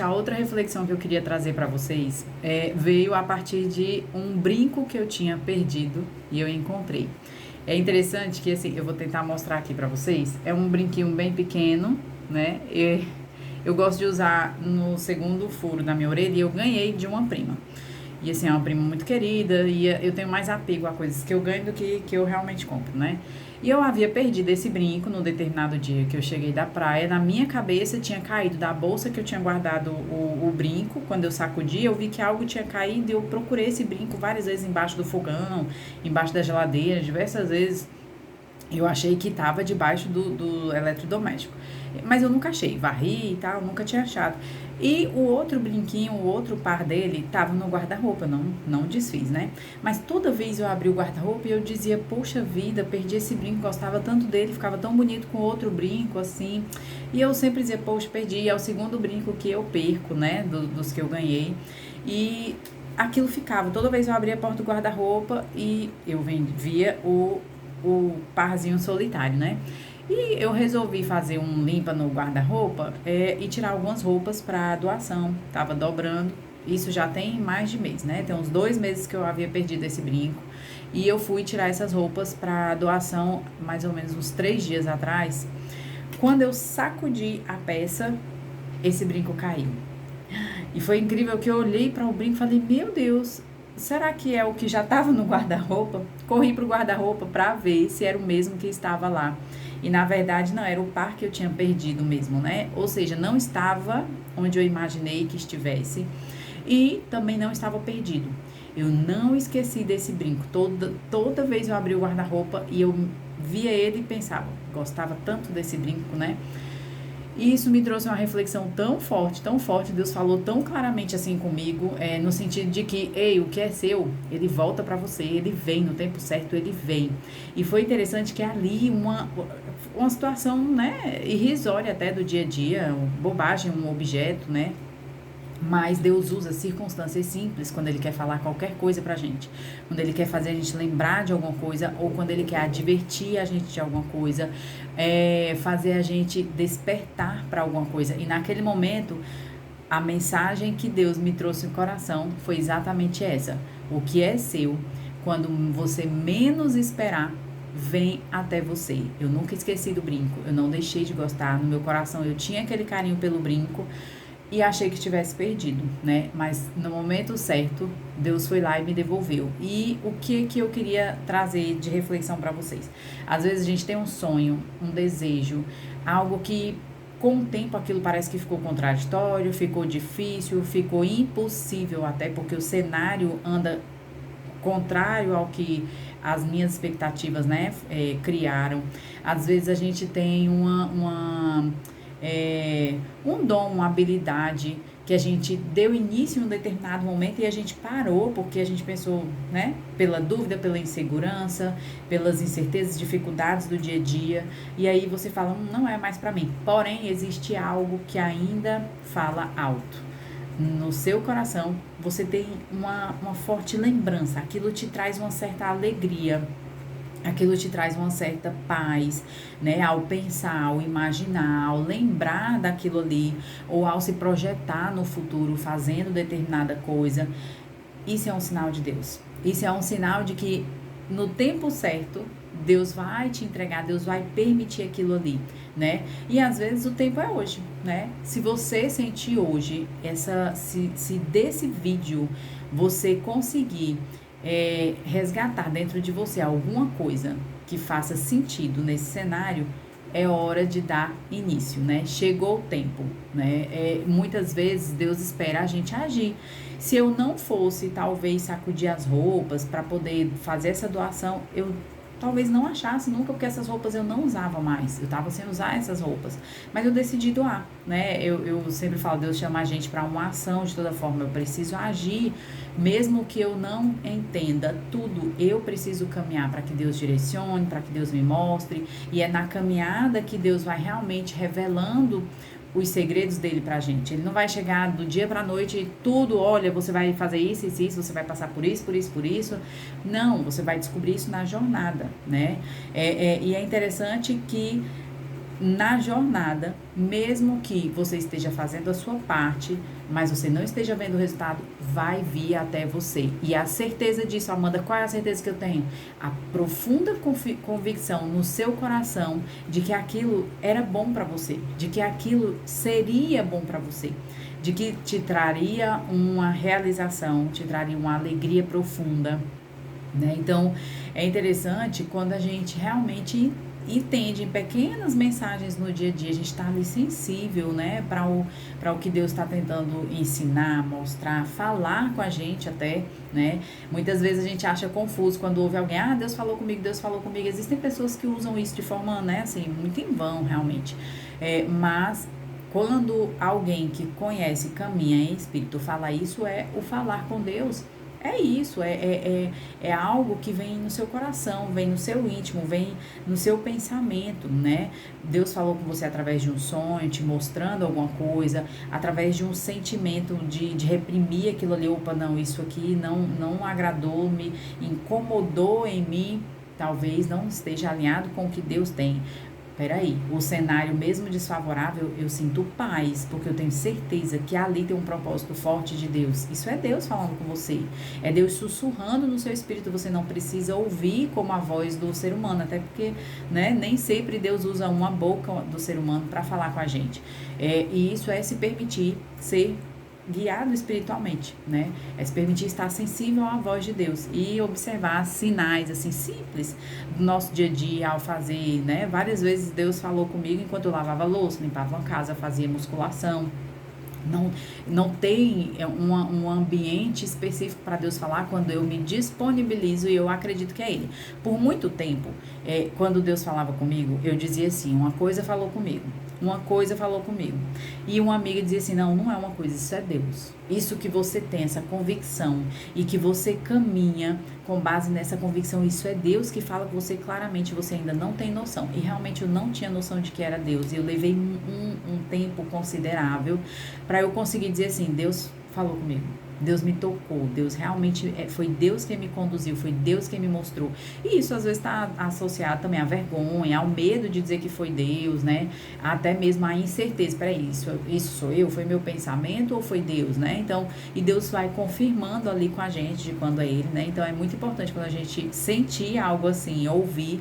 A outra reflexão que eu queria trazer para vocês veio a partir de um brinco que eu tinha perdido e eu encontrei. É interessante que, assim, eu vou tentar mostrar aqui para vocês. É um brinquinho bem pequeno, né? Eu gosto de usar no segundo furo da minha orelha e eu ganhei de uma prima. E assim, é uma prima muito querida e eu tenho mais apego a coisas que eu ganho do que eu realmente compro, né? E eu havia perdido esse brinco no determinado dia que eu cheguei da praia. Na minha cabeça tinha caído da bolsa que eu tinha guardado o brinco. Quando eu sacudi, eu vi que algo tinha caído e eu procurei esse brinco várias vezes embaixo do fogão, embaixo da geladeira, diversas vezes. Eu achei que estava debaixo do eletrodoméstico. Mas eu nunca achei. Varri e tal, nunca tinha achado. E o outro brinquinho, o outro par dele, estava no guarda-roupa, não desfiz, né? Mas toda vez eu abri o guarda-roupa e eu dizia, poxa vida, perdi esse brinco, gostava tanto dele, ficava tão bonito com outro brinco, assim. E eu sempre dizia, poxa, perdi. E é o segundo brinco que eu perco, né? Dos que eu ganhei. E aquilo ficava. Toda vez eu abria a porta do guarda-roupa e eu via o parzinho solitário, né? E eu resolvi fazer um limpa no guarda-roupa e tirar algumas roupas para doação. Tava dobrando. Isso já tem mais de mês, né? Tem uns 2 meses que eu havia perdido esse brinco. E eu fui tirar essas roupas para doação mais ou menos uns 3 dias atrás. Quando eu sacudi a peça, esse brinco caiu. E foi incrível que eu olhei para o brinco e falei, meu Deus, será que é o que já estava no guarda-roupa? Corri pro guarda-roupa para ver se era o mesmo que estava lá. E na verdade não, era o par que eu tinha perdido mesmo, né? Ou seja, não estava onde eu imaginei que estivesse e também não estava perdido. Eu não esqueci desse brinco. Toda vez eu abri o guarda-roupa e eu via ele e pensava, gostava tanto desse brinco, né? E isso me trouxe uma reflexão tão forte, Deus falou tão claramente assim comigo, no sentido de que, ei, o que é seu, ele volta pra você, ele vem no tempo certo, ele vem. E foi interessante que ali uma situação, né, irrisória até do dia a dia, bobagem, um objeto, né, mas Deus usa circunstâncias simples quando Ele quer falar qualquer coisa pra gente. Quando Ele quer fazer a gente lembrar de alguma coisa ou quando Ele quer advertir a gente de alguma coisa, fazer a gente despertar para alguma coisa. E naquele momento, a mensagem que Deus me trouxe no coração foi exatamente essa. O que é seu, quando você menos esperar, vem até você. Eu nunca esqueci do brinco, eu não deixei de gostar. No meu coração eu tinha aquele carinho pelo brinco, e achei que tivesse perdido, né? Mas no momento certo, Deus foi lá e me devolveu. E o que eu queria trazer de reflexão para vocês? Às vezes a gente tem um sonho, um desejo, algo que com o tempo aquilo parece que ficou contraditório, ficou difícil, ficou impossível até porque o cenário anda contrário ao que as minhas expectativas, né, criaram. Às vezes a gente tem um dom, uma habilidade que a gente deu início em um determinado momento e a gente parou porque a gente pensou, né, pela dúvida, pela insegurança, pelas incertezas, dificuldades do dia a dia, e aí você fala, não é mais para mim. Porém, existe algo que ainda fala alto. No seu coração, você tem uma forte lembrança, aquilo te traz uma certa alegria, aquilo te traz uma certa paz, né? Ao pensar, ao imaginar, ao lembrar daquilo ali, ou ao se projetar no futuro fazendo determinada coisa, isso é um sinal de Deus. Isso é um sinal de que no tempo certo, Deus vai te entregar, Deus vai permitir aquilo ali, né? E às vezes o tempo é hoje, né? Se você sentir hoje, se desse vídeo você conseguir resgatar dentro de você alguma coisa que faça sentido nesse cenário, é hora de dar início, né? Chegou o tempo, né? Muitas vezes Deus espera a gente agir. Se eu não fosse, talvez, sacudir as roupas para poder fazer essa doação, eu talvez não achasse nunca, porque essas roupas eu não usava mais. Eu estava sem usar essas roupas. Mas eu decidi doar, né? Eu sempre falo, Deus chama a gente para uma ação de toda forma. Eu preciso agir, mesmo que eu não entenda tudo. Eu preciso caminhar para que Deus direcione, para que Deus me mostre. E é na caminhada que Deus vai realmente revelando os segredos dele pra gente. Ele não vai chegar do dia pra noite e tudo, olha, você vai fazer isso, isso, isso, você vai passar por isso, por isso, por isso. Não, você vai descobrir isso na jornada, né? E é interessante que na jornada, mesmo que você esteja fazendo a sua parte, mas você não esteja vendo o resultado, vai vir até você. E a certeza disso, Amanda, qual é a certeza que eu tenho? A profunda convicção no seu coração de que aquilo era bom para você, de que aquilo seria bom para você, de que te traria uma realização, te traria uma alegria profunda, né? Então, é interessante quando a gente realmente entende em pequenas mensagens no dia a dia, a gente está ali sensível, né, para o que Deus está tentando ensinar, mostrar, falar com a gente até, né? Muitas vezes a gente acha confuso quando ouve alguém, Deus falou comigo, Deus falou comigo. Existem pessoas que usam isso de forma, né, assim, muito em vão, realmente. Mas quando alguém que conhece, caminha em espírito, fala isso, é o falar com Deus. É isso, é algo que vem no seu coração, vem no seu íntimo, vem no seu pensamento, né? Deus falou com você através de um sonho, te mostrando alguma coisa, através de um sentimento de reprimir aquilo ali. Opa, não, isso aqui não agradou, me incomodou em mim, talvez não esteja alinhado com o que Deus tem. Peraí, o cenário mesmo desfavorável, eu sinto paz, porque eu tenho certeza que ali tem um propósito forte de Deus. Isso é Deus falando com você, é Deus sussurrando no seu espírito, você não precisa ouvir como a voz do ser humano, até porque, né, nem sempre Deus usa uma boca do ser humano para falar com a gente. E isso é se permitir ser guiado espiritualmente, né? É se permitir estar sensível à voz de Deus e observar sinais, assim, simples do nosso dia a dia ao fazer, né? Várias vezes Deus falou comigo enquanto eu lavava louça, limpava uma casa, fazia musculação. Não tem um ambiente específico para Deus falar quando eu me disponibilizo e eu acredito que é Ele. Por muito tempo, quando Deus falava comigo, eu dizia assim, uma coisa falou comigo. E uma amiga dizia assim, não é uma coisa, isso é Deus. Isso que você tem, essa convicção, e que você caminha com base nessa convicção, isso é Deus que fala com você claramente, você ainda não tem noção. E realmente eu não tinha noção de que era Deus. E eu levei um tempo considerável para eu conseguir dizer assim, Deus falou comigo. Deus me tocou, Deus realmente, foi Deus quem me conduziu, foi Deus quem me mostrou. E isso às vezes está associado também à vergonha, ao medo de dizer que foi Deus, né? Até mesmo à incerteza, peraí, isso sou eu? Foi meu pensamento ou foi Deus, né? Então, e Deus vai confirmando ali com a gente de quando é Ele, né? Então é muito importante quando a gente sentir algo assim, ouvir,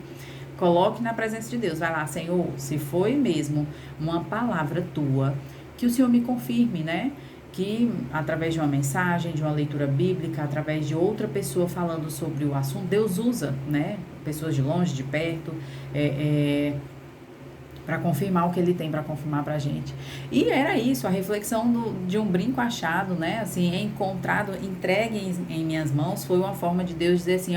coloque na presença de Deus, vai lá, Senhor, se foi mesmo uma palavra tua, que o Senhor me confirme, né? Que através de uma mensagem, de uma leitura bíblica, através de outra pessoa falando sobre o assunto, Deus usa, né? Pessoas de longe, de perto, para confirmar o que Ele tem para confirmar pra gente. E era isso, a reflexão de um brinco achado, né? Assim, encontrado, entregue em minhas mãos, foi uma forma de Deus dizer assim,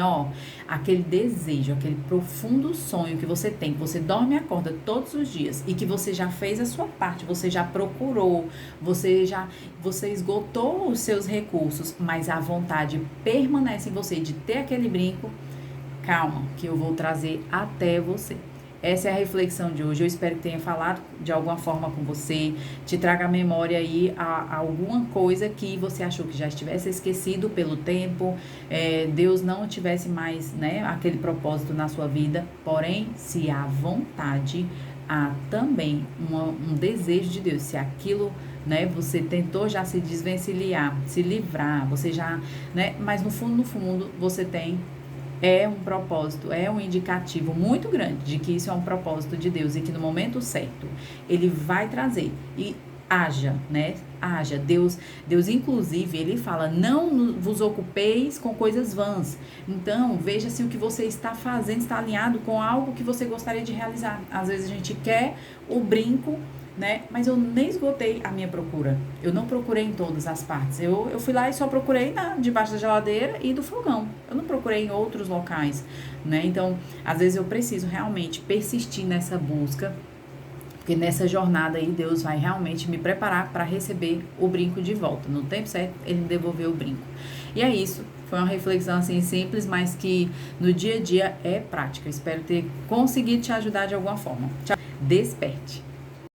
aquele desejo, aquele profundo sonho que você tem, que você dorme e acorda todos os dias e que você já fez a sua parte, você já procurou, você esgotou os seus recursos, mas a vontade permanece em você de ter aquele brinco. Calma, que eu vou trazer até você. Essa é a reflexão de hoje. Eu espero que tenha falado de alguma forma com você, te traga à memória aí a alguma coisa que você achou que já estivesse esquecido pelo tempo, Deus não tivesse mais, né, aquele propósito na sua vida. Porém, se há vontade, há também um desejo de Deus. Se aquilo, né, você tentou já se desvencilhar, se livrar, você já, né, mas no fundo, você tem um propósito, um indicativo muito grande de que isso é um propósito de Deus e que no momento certo Ele vai trazer. E haja, né? Haja. Deus inclusive, Ele fala, não vos ocupeis com coisas vãs. Então, veja se o que você está fazendo está alinhado com algo que você gostaria de realizar. Às vezes a gente quer o brinco, né? Mas eu nem esgotei a minha procura. Eu não procurei em todas as partes. Eu fui lá e só procurei debaixo da geladeira e do fogão. Eu não procurei em outros locais, né? Então, às vezes eu preciso realmente persistir nessa busca, porque nessa jornada aí Deus vai realmente me preparar para receber o brinco de volta. No tempo certo, Ele me devolveu o brinco. E é isso. Foi uma reflexão assim simples, mas que no dia a dia é prática. Eu espero ter conseguido te ajudar de alguma forma. Tchau. Desperte.